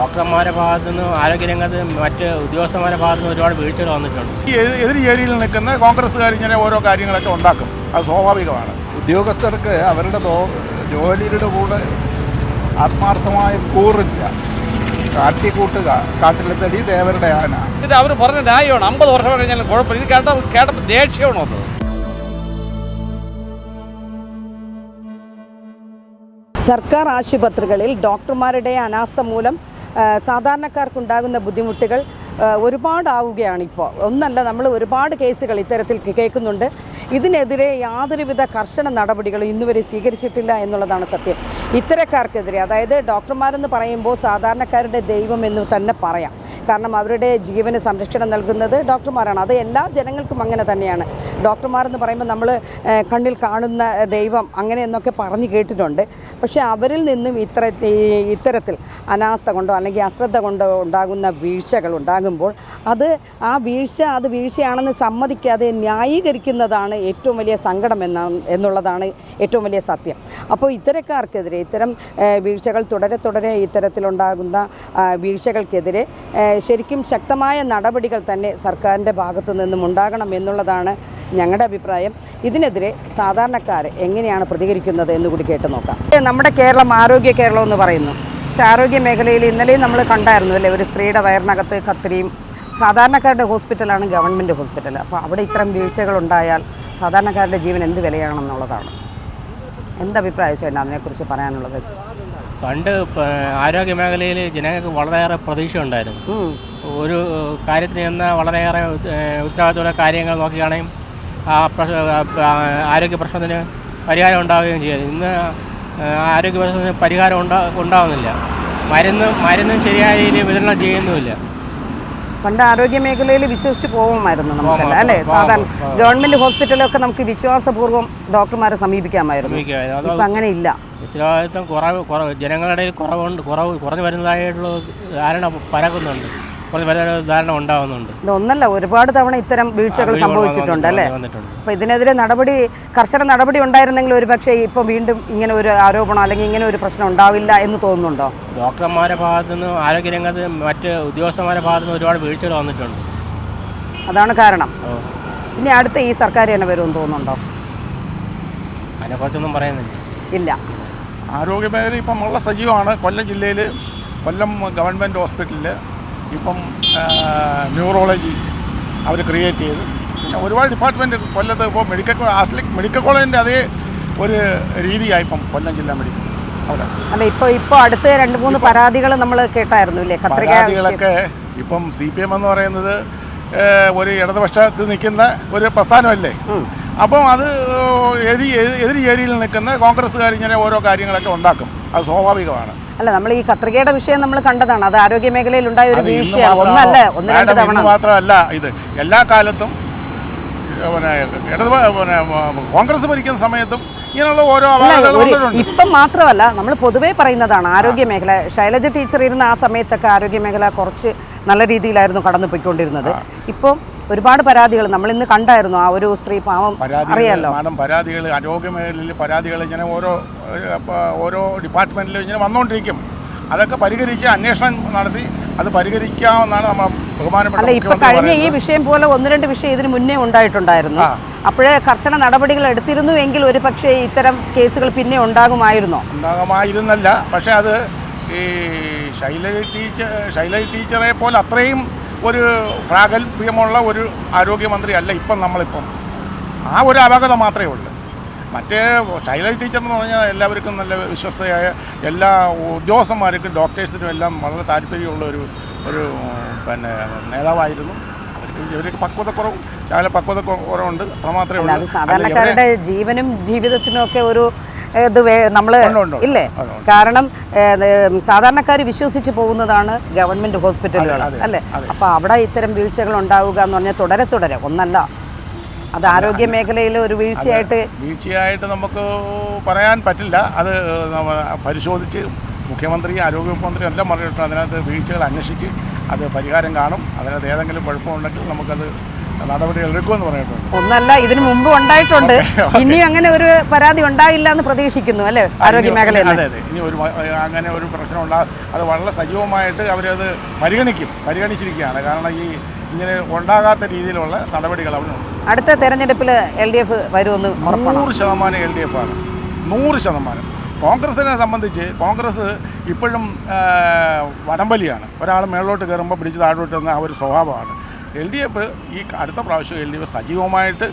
ഡോക്ടർമാരുടെ ഭാഗത്തു നിന്നും ആരോഗ്യരംഗത്ത് മറ്റ് ഉദ്യോഗസ്ഥന്മാരുടെ ഭാഗത്തു നിന്ന് ഒരുപാട് വീഴ്ചകൾ വന്നിട്ടുണ്ട്. ഈ എതിർ ചേരിയിൽ നിൽക്കുന്ന കോൺഗ്രസ്സുകാർ ഇങ്ങനെ ഓരോ കാര്യങ്ങളൊക്കെ ഉണ്ടാക്കും, അത് സ്വാഭാവികമാണ്. ഉദ്യോഗസ്ഥർക്ക് അവരുടെ ജോലിയുടെ കൂടെ ആത്മാർത്ഥമായ കൂറില്ല. കാട്ടിക്കൂട്ടുക, കാട്ടിലെ തടി ദേവരുടെ ആന. ഇത് അവർ പറഞ്ഞ ന്യായമാണ്. 50 വർഷം കഴിഞ്ഞാലും കുഴപ്പമില്ല. ഇത് കേട്ടപ്പോൾ ദേഷ്യമാണ് വന്നത്. സർക്കാർ ആശുപത്രികളിൽ ഡോക്ടർമാരുടെ അനാസ്ഥ മൂലം സാധാരണക്കാർക്കുണ്ടാകുന്ന ബുദ്ധിമുട്ടുകൾ ഒരുപാടാവുകയാണ്. ഇപ്പോൾ ഒന്നല്ല, നമ്മൾ ഒരുപാട് കേസുകൾ ഇത്തരത്തിൽ കേൾക്കുന്നുണ്ട്. ഇതിനെതിരെ യാതൊരുവിധ കർശന നടപടികളും ഇന്നുവരെ സ്വീകരിച്ചിട്ടില്ല എന്നുള്ളതാണ് സത്യം. ഇത്തരക്കാർക്കെതിരെ, അതായത് ഡോക്ടർമാരെന്ന് പറയുമ്പോൾ സാധാരണക്കാരുടെ ദൈവം എന്ന് തന്നെ പറയാം. കാരണം അവരുടെ ജീവന് സംരക്ഷണം നൽകുന്നത് ഡോക്ടർമാരാണ്. അത് എല്ലാ ജനങ്ങൾക്കും അങ്ങനെ തന്നെയാണ്. ഡോക്ടർമാരെന്ന് പറയുമ്പോൾ നമ്മൾ കണ്ണിൽ കാണുന്ന ദൈവം അങ്ങനെ എന്നൊക്കെ പറഞ്ഞു കേട്ടിട്ടുണ്ട്. പക്ഷേ അവരിൽ നിന്നും ഇത്തരത്തിൽ അനാസ്ഥ കൊണ്ടോ അല്ലെങ്കിൽ അശ്രദ്ധ കൊണ്ടോ ഉണ്ടാകുന്ന വീഴ്ചകൾ ഉണ്ടാകുമ്പോൾ അത് വീഴ്ചയാണെന്ന് സമ്മതിക്കാതെ ന്യായീകരിക്കുന്നതാണ് ഏറ്റവും വലിയ സങ്കടം എന്നുള്ളതാണ് ഏറ്റവും വലിയ സത്യം. അപ്പോൾ ഇത്തരക്കാർക്കെതിരെ, ഇത്തരം വീഴ്ചകൾ തുടരെ ഇത്തരത്തിലുണ്ടാകുന്ന വീഴ്ചകൾക്കെതിരെ ശരിക്കും ശക്തമായ നടപടികൾ തന്നെ സർക്കാരിൻ്റെ ഭാഗത്തു നിന്നും ഉണ്ടാകണം എന്നുള്ളതാണ് ഞങ്ങളുടെ അഭിപ്രായം. ഇതിനെതിരെ സാധാരണക്കാർ എങ്ങനെയാണ് പ്രതികരിക്കുന്നത് എന്നുകൂടി കേട്ട് നോക്കാം. നമ്മുടെ കേരളം ആരോഗ്യ കേരളം എന്ന് പറയുന്നു. പക്ഷേ ആരോഗ്യ മേഖലയിൽ ഇന്നലെയും നമ്മൾ കണ്ടായിരുന്നു അല്ലേ, ഒരു സ്ത്രീയുടെ വയറിനകത്ത് കത്തിരിയും. സാധാരണക്കാരുടെ ഹോസ്പിറ്റലാണ് ഗവൺമെൻറ് ഹോസ്പിറ്റൽ. അപ്പോൾ അവിടെ ഇത്തരം വീഴ്ചകളുണ്ടായാൽ സാധാരണക്കാരുടെ ജീവൻ എന്ത് വിലയാണെന്നുള്ളതാണ്. എന്തഭിപ്രായം ചേട്ടൻ അതിനെക്കുറിച്ച് പറയാനുള്ളത്? പണ്ട് ആരോഗ്യ മേഖലയിൽ ജനങ്ങൾക്ക് വളരെയേറെ പ്രതീക്ഷ ഉണ്ടായിരുന്നു. ഒരു കാര്യത്തിന് ചെന്നാൽ വളരെയേറെ ഉത്തരവാദിത്തമുള്ള കാര്യങ്ങൾ നോക്കുകയാണെങ്കിൽ ആരോഗ്യ പ്രശ്നത്തിന് പരിഹാരം ഉണ്ടാവുകയും ചെയ്യും. ഇന്ന് ആരോഗ്യ പ്രശ്നത്തിന് പരിഹാരം ഉണ്ടാവുന്നില്ല. മരുന്നും ശരിയായ രീതിയിൽ വിതരണം ചെയ്യുന്നുമില്ല. പണ്ട് ആരോഗ്യ മേഖലയിൽ വിശ്വസിച്ച് പോകുമായിരുന്നു നമുക്കല്ല അല്ലേ? സാധാരണ ഗവൺമെൻറ് ഹോസ്പിറ്റലൊക്കെ നമുക്ക് വിശ്വാസപൂർവ്വം ഡോക്ടർമാരെ സമീപിക്കാമായിരുന്നു. ഇപ്പം അങ്ങനെ ഇല്ല. ഉത്തരവാദിത്വം ജനങ്ങളുടെ ഇടയിൽ കുറഞ്ഞു വരുന്നതായിട്ടുള്ള ധാരണ പരക്കുന്നുണ്ട്, ധാരണ ഉണ്ടാകുന്നുണ്ട്. ഇതൊന്നല്ല, ഒരുപാട് തവണ ഇത്തരം വീഴ്ചകൾ സംഭവിച്ചിട്ടുണ്ട് അല്ലേ? അപ്പോൾ ഇതിനെതിരെ കർശന നടപടി ഉണ്ടായിരുന്നെങ്കിൽ ഒരുപക്ഷെ ഇപ്പോൾ വീണ്ടും ഇങ്ങനെ ഒരു ആരോപണം അല്ലെങ്കിൽ ഇങ്ങനെ ഒരു പ്രശ്നം ഉണ്ടാവില്ല എന്ന് തോന്നുന്നുണ്ടോ? ഡോക്ടർമാരുടെ ഭാഗത്തു നിന്നും ആരോഗ്യരംഗത്ത് മറ്റ് ഉദ്യോഗസ്ഥന്മാരുടെ ഭാഗത്തു നിന്ന് ഒരുപാട് വീഴ്ചകൾ വന്നിട്ടുണ്ട്. അതാണ് കാരണം. ഇനി അടുത്ത ഈ സർക്കാർ തന്നെ വരുമെന്ന് തോന്നുന്നുണ്ടോ? അതിനെക്കുറിച്ചൊന്നും പറയുന്നില്ല. ഇല്ല. ആരോഗ്യ മേഖല ഇപ്പം വളരെ സജീവമാണ്. കൊല്ലം ജില്ലയിൽ കൊല്ലം ഗവൺമെൻറ് ഹോസ്പിറ്റലിൽ ഇപ്പം ന്യൂറോളജി അവർ ക്രിയേറ്റ് ചെയ്ത്, പിന്നെ ഒരുപാട് ഡിപ്പാർട്ട്മെൻറ്റ് കൊല്ലത്ത് ഇപ്പോൾ മെഡിക്കൽ കോളേജിൻ്റെ അതേ ഒരു രീതിയായി ഇപ്പം കൊല്ലം ജില്ലാ മെഡിക്കൽ അവിടെ. അല്ല, ഇപ്പോൾ അടുത്ത 2-3 പരാതികൾ നമ്മൾ കേട്ടായിരുന്നു ഇല്ലേ? പരാതികളൊക്കെ ഇപ്പം CPM എന്ന് പറയുന്നത് ഒരു ഇടതുപക്ഷത്ത് നിൽക്കുന്ന ഒരു പ്രസ്ഥാനമല്ലേ. അപ്പം അത് എതിർ ചേരിയിൽ നിൽക്കുന്ന കോൺഗ്രസ്സുകാർ ഇങ്ങനെ ഓരോ കാര്യങ്ങളൊക്കെ ഉണ്ടാക്കും, അത് സ്വാഭാവികമാണ്. അല്ല, നമ്മൾ ഈ കത്രികയുടെ വിഷയം നമ്മൾ കണ്ടതാണ്. അത് ആരോഗ്യ മേഖലയിൽ ഉണ്ടായ ഒരു വീഴ്ചയാണ്. ഒന്ന് രണ്ട് തവണ മാത്രമല്ല, ഇത് എല്ലാ കാലത്തും കോൺഗ്രസ് ഭരിക്കുന്ന സമയത്തും ഇങ്ങനെയുള്ള ഓരോ അപകടങ്ങളുണ്ട്. ഇപ്പം മാത്രമല്ല, നമ്മൾ പൊതുവേ പറയുന്നതാണ് ആരോഗ്യ മേഖല. ശൈലജ ടീച്ചർ ഇരുന്ന ആ സമയത്തൊക്കെ ആരോഗ്യ മേഖല കുറച്ച് നല്ല രീതിയിലായിരുന്നു കടന്നു പോയിക്കൊണ്ടിരുന്നത്. ഇപ്പം ഒരുപാട് പരാതികൾ നമ്മൾ ഇന്ന് കണ്ടായിരുന്നു. ആ ഒരു സ്ത്രീ പാവം അറിയാലോ. പരാതികൾ ആരോഗ്യ മേഖലയിൽ പരാതികൾ ഇങ്ങനെ ഓരോ ഡിപ്പാർട്ട്മെന്റിലും ഇങ്ങനെ വന്നുകൊണ്ടിരിക്കും. അതൊക്കെ പരിഹരിച്ച് അന്വേഷണം നടത്തി അത് പരിഹരിക്കാമെന്നാണ് നമ്മൾ ബഹുമാനപ്പെട്ട. അല്ല, ഇപ്പൊ കഴിഞ്ഞ ഈ വിഷയം പോലെ 1-2 വിഷയം ഇതിന് മുന്നേ ഉണ്ടായിട്ടുണ്ടായിരുന്നു. അപ്പോഴേ കർശന നടപടികൾ എടുത്തിരുന്നുവെങ്കിൽ ഒരു പക്ഷേ ഇത്തരം കേസുകൾ പിന്നെ ഉണ്ടാകുമായിരുന്നല്ല. പക്ഷെ അത് ഈ ശൈലജ ടീച്ചറെ പോലെ അത്രയും ഒരു പ്രാഗൽഭ്യമുള്ള ഒരു ആരോഗ്യമന്ത്രി അല്ല നമ്മളിപ്പം. ആ ഒരു അപാകത മാത്രമേ ഉള്ളൂ. മറ്റേ ശൈലജ ടീച്ചർ എന്ന് പറഞ്ഞാൽ എല്ലാവർക്കും നല്ല വിശ്വസ്തയായ എല്ലാ ഉദ്യോഗസ്ഥന്മാർക്കും ഡോക്ടേഴ്സിനും എല്ലാം വളരെ താല്പര്യമുള്ള ഒരു പിന്നെ നേതാവായിരുന്നു. ഇവർക്ക് പക്വതക്കുറവുണ്ട്, അത്രമാത്രമേ ഉള്ളൂ. അത് സാധാരണക്കാരുടെ ജീവനും ജീവിതത്തിനും ഒക്കെ ഒരു ഇത് നമ്മൾ ഇല്ലേ? കാരണം സാധാരണക്കാർ വിശ്വസിച്ച് പോകുന്നതാണ് ഗവൺമെൻറ് ഹോസ്പിറ്റലുകൾ അല്ലേ? അപ്പോൾ അവിടെ ഇത്തരം വീഴ്ചകൾ ഉണ്ടാവുക എന്ന് പറഞ്ഞാൽ തുടരെ ഒന്നല്ല, അത് ആരോഗ്യ മേഖലയിൽ ഒരു വീഴ്ചയായിട്ട് നമുക്ക് പറയാൻ പറ്റില്ല. അത് പരിശോധിച്ച് മുഖ്യമന്ത്രി, ആരോഗ്യമുഖ്യമന്ത്രി എല്ലാം പറഞ്ഞിട്ടുണ്ട്. അതിനകത്ത് വീഴ്ചകൾ അന്വേഷിച്ച് അത് പരിഹാരം കാണും. അതിനകത്ത് ഏതെങ്കിലും കുഴപ്പമുണ്ടെങ്കിൽ നമുക്കത് നടപടികൾ എടുക്കുമെന്ന് പറഞ്ഞിട്ടുണ്ട്. ഒന്നല്ല, ഇതിനു മുമ്പ് ഉണ്ടായിട്ടുണ്ട്. ഇനിയും അങ്ങനെ ഒരു പരാതി ഉണ്ടായില്ല എന്ന് പ്രതീക്ഷിക്കുന്നു അല്ലേ ആരോഗ്യ മേഖലയിൽ? അതെ അതെ, ഇനി അങ്ങനെ ഒരു പ്രശ്നം അത് വളരെ സജീവമായിട്ട് അവരത് പരിഗണിച്ചിരിക്കുകയാണ്. കാരണം ഇങ്ങനെ ഉണ്ടാകാത്ത രീതിയിലുള്ള നടപടികൾ അവരുണ്ട്. അടുത്ത തെരഞ്ഞെടുപ്പിൽ LDF വരുമെന്ന് 100% LDF ആണ്, 100%. കോൺഗ്രസിനെ സംബന്ധിച്ച് കോൺഗ്രസ് ഇപ്പോഴും വടംവലിയാണ്. ഒരാൾ മേളിലോട്ട് കയറുമ്പോൾ പിടിച്ച് താഴോട്ട് എന്ന ആ ഒരു സ്വഭാവമാണ്. LDF ഈ അടുത്ത പ്രാവശ്യം LDF സജീവമായിട്ട്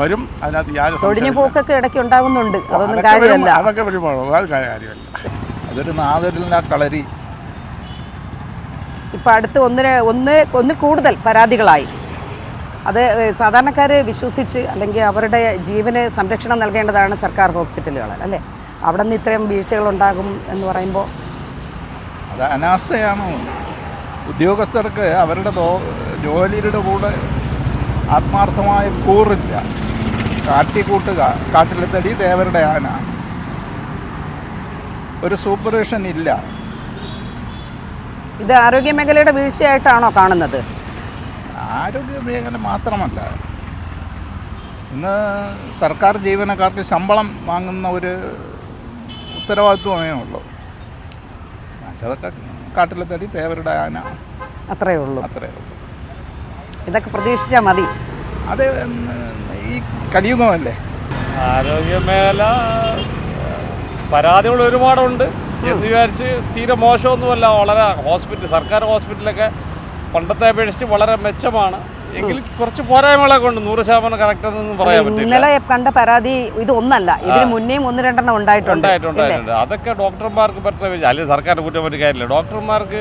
വരും. അതിനകത്ത് യാതൊരു പോക്കൊക്കെ ഇടയ്ക്ക് ഉണ്ടാകുന്നുണ്ട്. അതൊന്നും കാര്യമല്ല, അതൊക്കെ വരുമ്പോൾ അത് കാര്യമല്ല. അതൊരു നാദരില്ല കളരി. ഇപ്പം അടുത്ത് ഒന്നിൽ കൂടുതൽ പരാതികളായി. അത് സാധാരണക്കാർ വിശ്വസിച്ച് അല്ലെങ്കിൽ അവരുടെ ജീവന് സംരക്ഷണം നൽകേണ്ടതാണ് സർക്കാർ ഹോസ്പിറ്റലുകൾ അല്ലേ? അവിടെ നിന്ന് ഇത്രയും വീഴ്ചകൾ ഉണ്ടാകും എന്ന് പറയുമ്പോൾ അത് അനാസ്ഥയാണ്. ഉദ്യോഗസ്ഥർക്ക് അവരുടെ ജോലിയുടെ കൂടെ ആത്മാർത്ഥമായ കൂറില്ല. കാട്ടിക്കൂട്ടുക, കാട്ടിലെത്തടി ദേവരുടെ ആന. ഒരു സൂപ്പർവിഷൻ ഇല്ല. ഇത് ആരോഗ്യ മേഖലയുടെ വീഴ്ചയായിട്ടാണോ കാണുന്നത്? ആരോഗ്യ മേഖല മാത്രമല്ല, ഇന്ന് സർക്കാർ ജീവനക്കാർക്ക് ശമ്പളം വാങ്ങുന്ന ഒരു ഉത്തരവാദിത്വമേ ഉള്ളൂ. മറ്റതൊക്കെ കാട്ടിലെ തടി തേവരുടെ ആന, അത്രയേ ഉള്ളൂ. ഇതൊക്കെ പ്രതീക്ഷിച്ചാൽ മതി. അത് ഈ കലിയുഗമല്ലേ. ആരോഗ്യമേഖല പരാതികൾ ഒരുപാടുണ്ട് എന്ന് വിചാരിച്ച് തീരെ മോശമൊന്നുമല്ല. വളരെ സർക്കാർ ഹോസ്പിറ്റലൊക്കെ പണ്ടത്തെ അപേക്ഷിച്ച് വളരെ മെച്ചമാണ്. എങ്കിലും കുറച്ച് പോരായ്മകളൊക്കെ ഉണ്ട്. 100% കറക്റ്റ് എന്നൊന്നും പറയാൻ പറ്റില്ല. ഇന്നലെ കണ്ട പരാതി ഇതൊന്നല്ല, ഇതിന് മുന്നേയും 1-2 ഉണ്ടായിട്ടുണ്ട്. അതൊക്കെ ഡോക്ടർമാർക്ക് പറ്റുന്ന അല്ലെങ്കിൽ സർക്കാരിന് കുറ്റം പറ്റിയ കാര്യമില്ല. ഡോക്ടർമാർക്ക്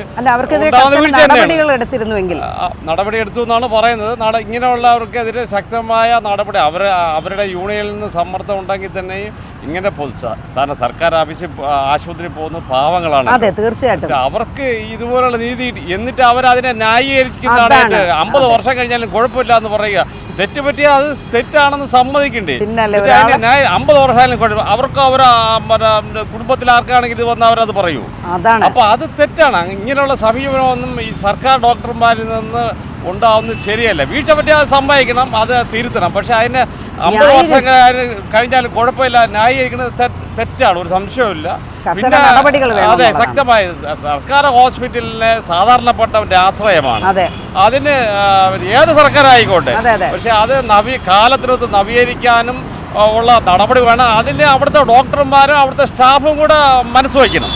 നടപടികൾ എടുത്തിരുന്നുവെങ്കിൽ നടപടി എടുത്തു എന്നാണ് പറയുന്നത്. ഇങ്ങനെയുള്ളവർക്കെതിരെ ശക്തമായ നടപടി അവരുടെ യൂണിയനിൽ നിന്ന് സമ്മർദ്ദം ഉണ്ടെങ്കിൽ തന്നെയും ഇങ്ങനെ സാധാരണ സർക്കാർ ആശുപത്രി പോകുന്ന പാവങ്ങളാണ്. അതെ, തീർച്ചയായിട്ടും. അവർക്ക് ഇതുപോലുള്ള നീതി എന്നിട്ട് അവരതിനെ ന്യായീകരിക്കുന്നതാണ്. 50 വർഷം കഴിഞ്ഞാലും കുഴപ്പമില്ല എന്ന് പറയുക. തെറ്റ് പറ്റിയാൽ അത് തെറ്റാണെന്ന് സമ്മതിക്കണ്ടേ? 50 വർഷമായാലും കുഴപ്പം. അവർക്ക് കുടുംബത്തിൽ ആർക്കാണെങ്കിൽ ഇത് വന്ന് അവരത് പറയൂ. അപ്പൊ അത് തെറ്റാണ്. ഇങ്ങനെയുള്ള സമീപനമൊന്നും ഈ സർക്കാർ ഡോക്ടർമാരിൽ നിന്ന് ഉണ്ടാവുന്നത് ശരിയല്ല. വീഴ്ച പറ്റിയാൽ അത് സമ്മതിക്കണം, അത് തിരുത്തണം. പക്ഷെ അതിന് 50 വർഷം കഴിഞ്ഞാലും കുഴപ്പമില്ല ന്യായീകരിക്കുന്നത് തെറ്റാണ്, ഒരു സംശയവുമില്ല. പിന്നെ അതെ, ശക്തമായ സർക്കാർ ഹോസ്പിറ്റലിനെ സാധാരണപ്പെട്ടവന്റെ ആശ്രയമാണ്. അതിന് ഏത് സർക്കാരായിക്കോട്ടെ, പക്ഷെ അത് കാലത്തിനൊത്ത് നവീകരിക്കാനും ഉള്ള നടപടി വേണം. അതിന് അവിടുത്തെ ഡോക്ടർമാരും അവിടുത്തെ സ്റ്റാഫും കൂടെ മനസ്സ് വയ്ക്കണം.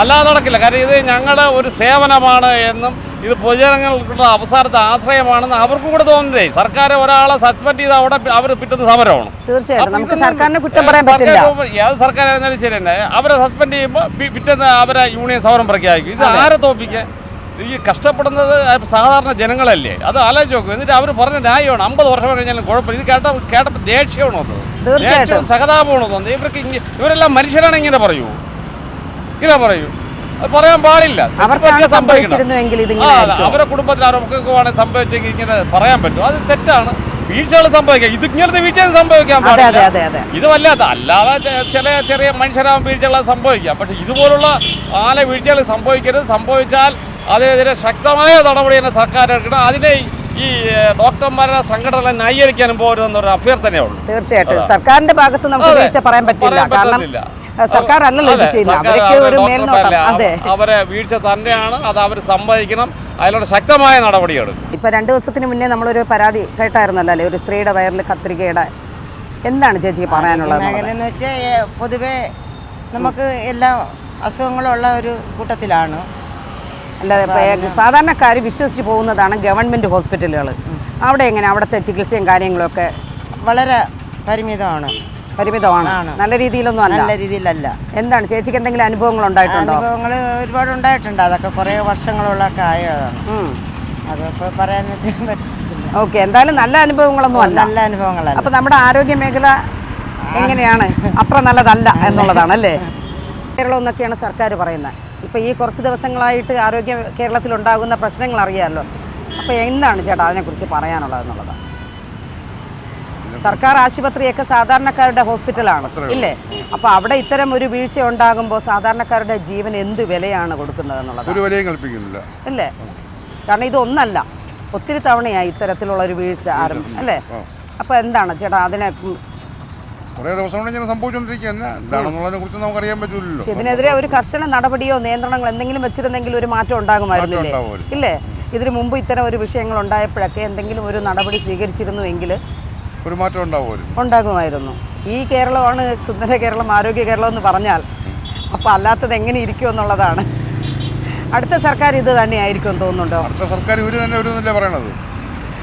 അല്ലാതെ നടക്കില്ല. കാരണം ഇത് ഞങ്ങളുടെ ഒരു സേവനമാണ് എന്നും ഇത് പൊതുജനങ്ങൾക്കുള്ള അവസാനത്തെ ആശ്രയമാണെന്ന് അവർക്കും കൂടെ തോന്നുന്നേ. സർക്കാർ ഒരാളെ സസ്പെൻഡ് ചെയ്ത് അവിടെ അവർ പിറ്റുന്ന സമരമാണ്. ഏത് സർക്കാരായിരുന്നാലും ശരി തന്നെ അവരെ സസ്പെൻഡ് ചെയ്യുമ്പോൾ പിറ്റേന്ന് അവരെ യൂണിയൻ സമരം പ്രഖ്യാപിക്കും. ഇത് ആരെ തോപ്പിക്കാൻ? ഈ കഷ്ടപ്പെടുന്നത് സാധാരണ ജനങ്ങളല്ലേ? അത് ആലോചിച്ച് നോക്കും. എന്നിട്ട് അവർ പറഞ്ഞ ന്യായമാണ്. 50 വർഷം കഴിഞ്ഞാലും കുഴപ്പമില്ല. ഇത് കേട്ടപ്പോൾ ദേഷ്യമാണോ തോന്നുന്നത്? സഹതാപമാണോ തോന്നുന്നത്? ഇവരെല്ലാം മനുഷ്യരാണ്. ഇങ്ങനെ പറയൂ, അത് പറയാൻ പാടില്ല. അവരുടെ കുടുംബത്തിൽ ആരൊക്കെ സംഭവിച്ചെങ്കിൽ ഇങ്ങനെ പറയാൻ പറ്റും. അത് തെറ്റാണ്. വീഴ്ചകൾ സംഭവിക്കാം. ഇങ്ങനത്തെ വീഴ്ച സംഭവിക്കാൻ പാടില്ല. ഇത് വല്ലാത്ത അല്ലാതെ ചെറിയ മനുഷ്യരാകും വീഴ്ചകൾ സംഭവിക്കാം. പക്ഷെ ഇതുപോലുള്ള വീഴ്ചകൾ സംഭവിക്കരുത്. സംഭവിച്ചാൽ അതിനെതിരെ ശക്തമായ നടപടി തന്നെ സർക്കാർ എടുക്കണം. അതിനെ ഈ ഡോക്ടർമാരുടെ സംഘടന ന്യായീകരിക്കാനും പോരുന്നൊരു അഭ്യർത്ഥനയേ ഉള്ളൂ. തീർച്ചയായിട്ടും സർക്കാരിന്റെ ഭാഗത്ത് നമുക്ക് പറയാൻ പറ്റില്ല. കാരണം സർക്കാർ അല്ലല്ലോ ഇത് ചെയ്യുന്നത്. അവരെ വീഴ്ച തന്നെയാണ്. അത് അവർ സമ്മതിക്കണം. അതിലൂടെ ശക്തമായ നടപടിയെടുക്കും. ഇപ്പൊ 2 ദിവസത്തിന് മുന്നേ നമ്മളൊരു പരാതി കേട്ടായിരുന്നല്ലോ അല്ലേ, ഒരു സ്ത്രീയുടെ വയറിൽ കത്രികയുടെ. എന്താണ് ചേച്ചിക്ക് പറയാനുള്ളത്? മേഖലയെന്ന് വെച്ചാൽ പൊതുവെ നമുക്ക് എല്ലാ അസുഖങ്ങളുള്ള ഒരു കൂട്ടത്തിലാണ്. അല്ലാതെ സാധാരണക്കാർ വിശ്വസിച്ച് പോകുന്നതാണ് ഗവൺമെന്റ് ഹോസ്പിറ്റലുകൾ. അവിടെ എങ്ങനെ അവിടുത്തെ ചികിത്സയും കാര്യങ്ങളൊക്കെ വളരെ പരിമിതമാണ്. നല്ല രീതിയിലൊന്നും അല്ല. നല്ല രീതിയിലല്ല. എന്താണ് ചേച്ചിക്ക് എന്തെങ്കിലും അനുഭവങ്ങൾ ഉണ്ടായിട്ടുണ്ടോ? അനുഭവങ്ങൾ ഒരുപാട് ഉണ്ടായിട്ടുണ്ട്. അതൊക്കെ കുറേ വർഷങ്ങളോളൊക്കെ ആയതാണ്. അതൊക്കെ പറയാൻ പറ്റില്ല. ഓക്കെ, എന്തായാലും നല്ല അനുഭവങ്ങളൊന്നും അല്ല. നല്ല അനുഭവങ്ങളല്ല. അപ്പൊ നമ്മുടെ ആരോഗ്യ മേഖല എങ്ങനെയാണ്? അത്ര നല്ലതല്ല എന്നുള്ളതാണ് അല്ലേ? കേരളം എന്നൊക്കെയാണ് സർക്കാർ പറയുന്നത്. ഇപ്പൊ ഈ കുറച്ച് ദിവസങ്ങളായിട്ട് കേരളത്തിൽ ഉണ്ടാകുന്ന പ്രശ്നങ്ങൾ അറിയാമല്ലോ. അപ്പൊ എന്താണ് ചേട്ടാ അതിനെക്കുറിച്ച് പറയാനുള്ളത് എന്നുള്ളതാണ്? സർക്കാർ ആശുപത്രിയൊക്കെ സാധാരണക്കാരുടെ ഹോസ്പിറ്റലാണ് ഇല്ലേ? അപ്പോൾ അവിടെ ഇത്തരം ഒരു വീഴ്ച ഉണ്ടാകുമ്പോൾ സാധാരണക്കാരുടെ ജീവൻ എന്ത് വിലയാണ് കൊടുക്കുന്നത് എന്നുള്ളത് ഒരു വിലയും കൽപ്പിക്കുന്നില്ല അല്ലേ? കാരണം ഇതൊന്നല്ല, ഒത്തിരി തവണയായി ഇത്തരത്തിലുള്ള ഒരു വീഴ്ച അല്ലേ? അപ്പോൾ എന്താണ് ചേട്ടാ അതിനെ കുറേ ദിവസം കൊണ്ട് ഇങ്ങനെ സംഭവിച്ചുകൊണ്ടിരിക്കുകയല്ല, എന്താണെന്നുള്ളതിനെ കുറിച്ച് നമുക്ക് അറിയാൻ പറ്റില്ലല്ലോ. ഇതിനെതിരെ ഒരു കർശന നടപടിയോ നിയന്ത്രണങ്ങളോ എന്തെങ്കിലും വെച്ചിരുന്നെങ്കിൽ ഒരു മാറ്റം ഉണ്ടാകുമായിരുന്നില്ലേ? ഇല്ലേ? ഇതിനു മുമ്പ് ഇത്തരം ഒരു വിഷയങ്ങൾ ഉണ്ടായപ്പോഴൊക്കെ എന്തെങ്കിലും ഒരു നടപടി സ്വീകരിച്ചിരുന്നുവെങ്കിൽ ഒരു മാറ്റം ഉണ്ടാകുമായിരുന്നു. ഈ കേരളമാണ് സുന്ദര കേരളം, ആരോഗ്യ കേരളം എന്ന് പറഞ്ഞാൽ അപ്പോൾ അല്ലാത്തത് എങ്ങനെ ഇരിക്കും എന്നുള്ളതാണ്. അടുത്ത സർക്കാർ ഇത് തന്നെയായിരിക്കും എന്ന് തോന്നുന്നുണ്ടോ? അടുത്ത സർക്കാർ ഇവർ തന്നെ വരുമെന്നല്ലേ പറയണത്.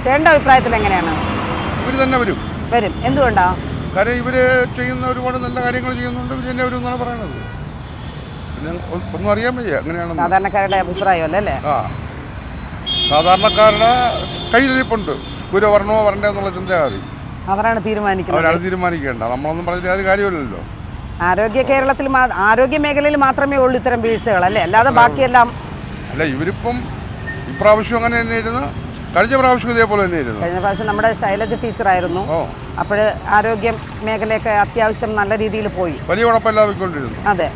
ചേട്ടൻ്റെ അഭിപ്രായത്തിൽ എങ്ങനെയാണ്? ഇവർ തന്നെ വരും. എന്തുകൊണ്ടാ? കാര്യം ഇവർ ചെയ്യുന്ന ഒരുപാട് നല്ല കാര്യങ്ങൾ ചെയ്യുന്നുണ്ട്, ഇവർ തന്നെ വരും എന്നാണ് പറയണത്. പിന്നെ ഒന്നും അറിയാൻ വയ്യ എങ്ങനെയാണ് സാധാരണക്കാരുടെ അഭിപ്രായമല്ലേ അല്ലേ? സാധാരണക്കാരുടെ കയ്യിലിരിപ്പുണ്ട്, ഗുരു വരണോ വരണ്ടേ എന്നുള്ള ചിന്തയാതി അവരാണ് തീരുമാനിക്കേണ്ട. നമ്മളൊന്നും പറഞ്ഞിട്ട് അത് കാര്യമില്ലല്ലോ. ആരോഗ്യ കേരളത്തിൽ ആരോഗ്യ മേഖലയിൽ മാത്രമേ ഉള്ളൂ ഇത്തരം വീഴ്ചകൾ അല്ലേ? അല്ലാതെ ബാക്കിയെല്ലാം അല്ല. ഇവരിപ്പം ഇപ്രാവശ്യം അങ്ങനെ തന്നെ ഇരുന്ന്, കഴിഞ്ഞ പ്രാവശ്യം ഇതേപോലെ തന്നെ ഇരുന്നു. കഴിഞ്ഞ പ്രാവശ്യം നമ്മുടെ ശൈലജ ടീച്ചറായിരുന്നു. അപ്പോൾ ആരോഗ്യ മേഖലയൊക്കെ അത്യാവശ്യം നല്ല രീതിയിൽ പോയി, വലിയ കുഴപ്പമില്ലാതെ പോയിക്കൊണ്ടിരുന്നു. അതെ.